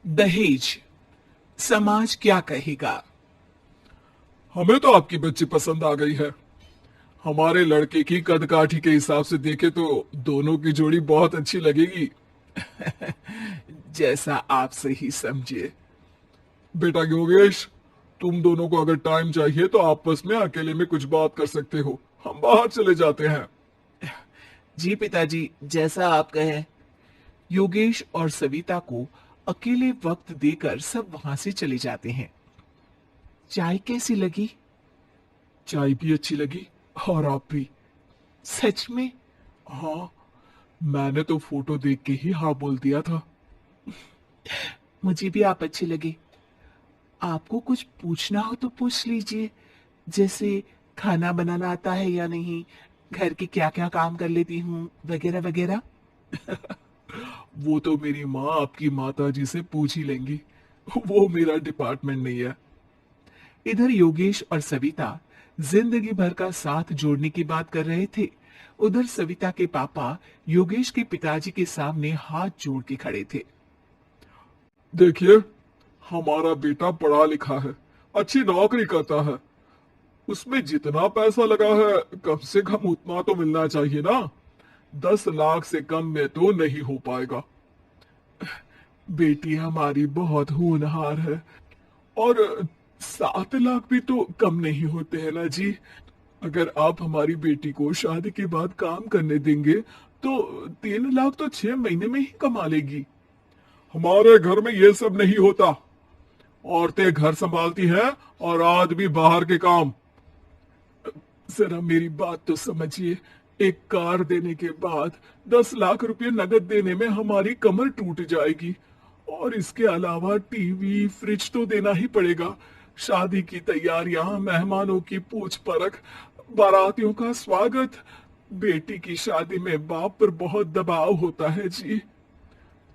दहेज, समाज क्या कहेगा। हमें तो आपकी बच्ची पसंद आ गई है। हमारे लड़के की कद काठी के हिसाब से देखे तो दोनों की जोड़ी बहुत अच्छी लगेगी। जैसा आप सही समझिए। बेटा योगेश, तुम दोनों को अगर टाइम चाहिए तो आपस में अकेले में कुछ बात कर सकते हो। हम बाहर चले जाते हैं। जी पिताजी, जैसा आप कहें। योगेश और सविता को अकेले वक्त देकर सब वहां से चले जाते हैं। चाय कैसी लगी? चाय भी अच्छी लगी और आप भी। सच में? हाँ, मैंने तो फोटो देख के ही हाँ बोल दिया था। मुझे भी आप अच्छे लगे। आपको कुछ पूछना हो तो पूछ लीजिए, जैसे खाना बनाना आता है या नहीं, घर के क्या क्या काम कर लेती हूँ, वगैरह वगैरह। वो तो मेरी माँ आपकी माता जी से पूछ ही लेंगी। वो मेरा डिपार्टमेंट नहीं है। इधर योगेश और सविता जिंदगी भर का साथ जोड़ने की बात कर रहे थे। उधर सविता के पापा योगेश के पिताजी के सामने हाथ जोड़ के खड़े थे। देखिए, हमारा बेटा पढ़ा लिखा है, अच्छी नौकरी करता है। उसमें जितना पैसा लगा है कम से कम उतना तो मिलना चाहिए ना। 10 लाख से कम में तो नहीं हो पाएगा। बेटी हमारी बहुत होनहार है। और 7 लाख भी तो कम नहीं होते हैं ना जी। अगर आप हमारी बेटी को शादी के बाद काम करने देंगे तो 3 लाख तो 6 महीने में ही कमा लेगी। हमारे घर में ये सब नहीं होता। औरतें घर संभालती हैं और आदमी बाहर के काम। जरा मेरी बात तो समझिए। एक कार देने के बाद 10 लाख रुपए नगद देने में हमारी कमर टूट जाएगी। और इसके अलावा टीवी फ्रिज तो देना ही पड़ेगा। शादी की तैयारियां, मेहमानों की पूछ परख, बारातियों का स्वागत। बेटी की शादी में बाप पर बहुत दबाव होता है जी।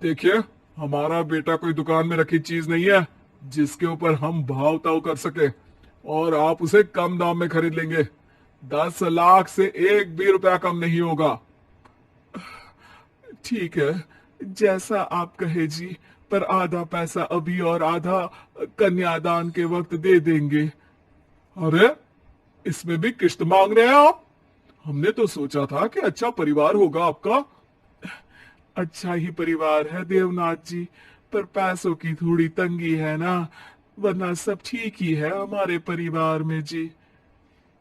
देखिए, हमारा बेटा कोई दुकान में रखी चीज नहीं है जिसके ऊपर हम भाव ताव कर सके और आप उसे कम दाम में खरीद लेंगे। 10 लाख से एक भी रुपया कम नहीं होगा। ठीक है, जैसा आप कहे जी। पर आधा पैसा अभी और आधा कन्यादान के वक्त दे देंगे। अरे, इसमें भी किश्त मांग रहे हैं आप? हमने तो सोचा था कि अच्छा परिवार होगा आपका। अच्छा ही परिवार है देवनाथ जी, पर पैसों की थोड़ी तंगी है ना, वरना सब ठीक ही है हमारे परिवार में जी।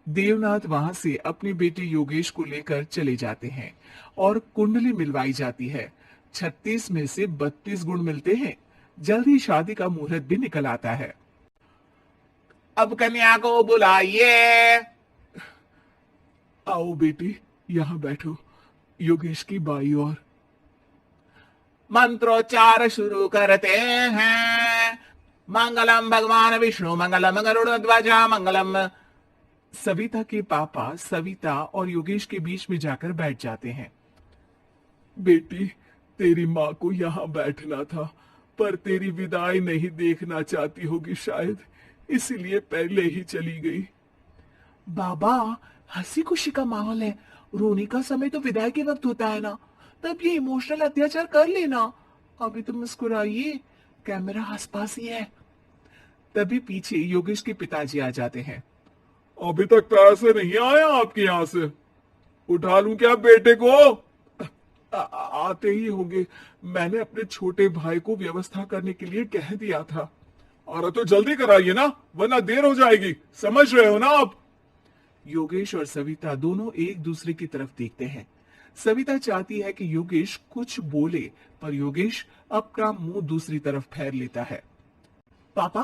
देवनाथ वहां से अपनी बेटी योगेश को लेकर चले जाते हैं और कुंडली मिलवाई जाती है। 36 में से 32 गुण मिलते हैं। जल्द ही शादी का मुहूर्त भी निकल आता है। अब कन्या को बुलाइए। आओ बेटी, यहाँ बैठो, योगेश की बाई और। मंत्रोच्चार शुरू करते हैं। मंगलम भगवान विष्णु मंगलम गरुड़ ध्वजा मंगलम। सविता के पापा सविता और योगेश के बीच में जाकर बैठ जाते हैं। बेटी, तेरी माँ को यहाँ बैठना था, पर तेरी विदाई नहीं देखना चाहती होगी शायद, इसीलिए पहले ही चली गई। बाबा, हंसी खुशी का माहौल है। रोने का समय तो विदाई के वक्त होता है ना, तब ये इमोशनल अत्याचार कर लेना। अभी तो मुस्कुराइए, कैमरा आसपास ही है। तभी पीछे योगेश के पिताजी आ जाते हैं। अभी तक पैसे नहीं आए आपके यहाँ से? उठा लूं क्या बेटे को? आते ही होंगे। मैंने अपने छोटे भाई को व्यवस्था करने के लिए कह दिया था। अरे तो जल्दी कराइए ना, वरना देर हो जाएगी। समझ रहे हो ना आप? योगेश और सविता दोनों एक दूसरे की तरफ देखते हैं। सविता चाहती है कि योगेश कुछ बोले, पर योगेश अपना मुंह दूसरी तरफ फेर लेता है। पापा,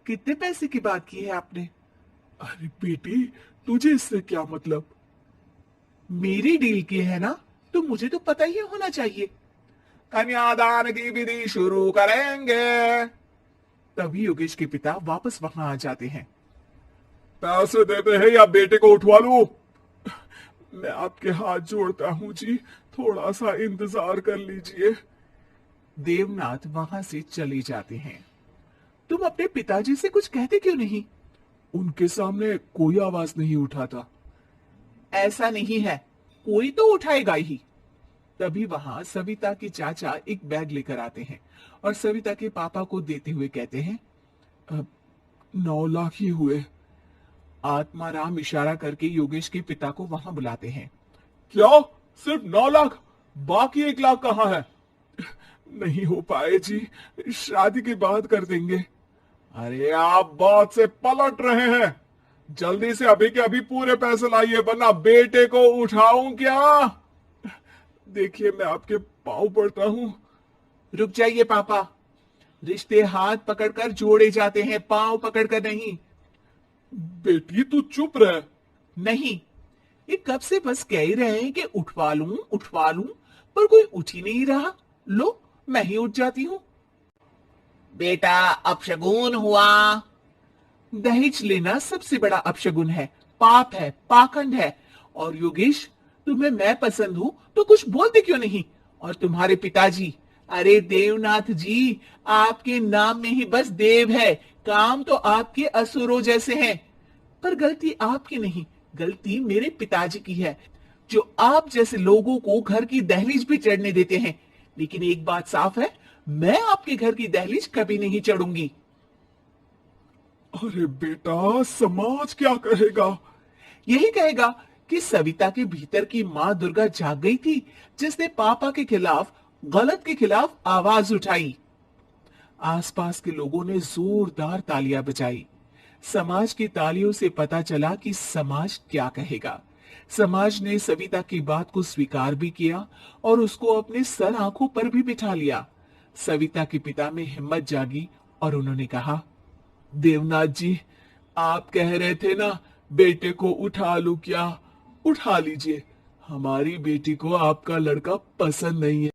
कितने पैसे की बात की है आपने? अरे बेटी, तुझे इससे क्या मतलब? मेरी डील की है ना, तो मुझे तो पता ही होना चाहिए। कन्यादान की विधि शुरू करेंगे। तभी योगेश के पिता वापस वहां आ जाते हैं। पैसे देते हैं या बेटे को उठवा लूं? मैं आपके हाथ जोड़ता हूं जी, थोड़ा सा इंतजार कर लीजिए। देवनाथ वहां से चले जाते हैं। तुम अपने पिताजी से कुछ कहते क्यों नहीं? उनके सामने कोई आवाज नहीं उठाता। ऐसा नहीं है, कोई तो उठाएगा ही। तभी वहां सविता के चाचा एक बैग लेकर आते हैं और सविता के पापा को देते हुए कहते हैं, 9 लाख ही हुए। आत्माराम इशारा करके योगेश के पिता को वहां बुलाते हैं। क्या? सिर्फ 9 लाख? बाकी 1 लाख कहाँ है? नहीं हो पाए जी, शादी के बाद कर देंगे। अरे आप बात से पलट रहे हैं। जल्दी से अभी के अभी पूरे पैसे लाइए, वरना बेटे को उठाऊं क्या? देखिए मैं आपके पाँव पड़ता हूं। रुक जाइए पापा, रिश्ते हाथ पकड़कर जोड़े जाते हैं, पांव पकड़कर नहीं। बेटी तू चुप रह। नहीं, ये कब से बस कह ही रहे हैं कि उठवा लूं, पर कोई उठ ही नहीं रहा। लो, मैं ही उठ जाती हूँ। बेटा, अपशगुन हुआ। दहेज लेना सबसे बड़ा अपशगुन है, पाप है, पाखंड है। और योगेश, तुम्हें मैं पसंद हूं तो कुछ बोलते क्यों नहीं? और तुम्हारे पिताजी, अरे देवनाथ जी, आपके नाम में ही बस देव है, काम तो आपके असुरों जैसे हैं। पर गलती आपकी नहीं, गलती मेरे पिताजी की है, जो आप जैसे लोगों को घर की दहलीज भी चढ़ने देते हैं। लेकिन एक बात साफ है, मैं आपके घर की दहलीज कभी नहीं चढ़ूंगी। अरे बेटा, समाज क्या कहेगा? यही कहेगा कि सविता के भीतर की मां दुर्गा जाग गई थी, जिसने पापा के खिलाफ, गलत के खिलाफ आवाज उठाई। आसपास के लोगों ने जोरदार तालियां बजाई। समाज की तालियों से पता चला कि समाज क्या कहेगा। समाज ने सविता की बात को स्वीकार भी किया और उसको अपने सर आंखों पर भी बिठा लिया। सविता के पिता में हिम्मत जागी और उन्होंने कहा, देवनाथ जी, आप कह रहे थे ना बेटे को उठा लूं क्या? उठा लीजिए। हमारी बेटी को आपका लड़का पसंद नहीं है।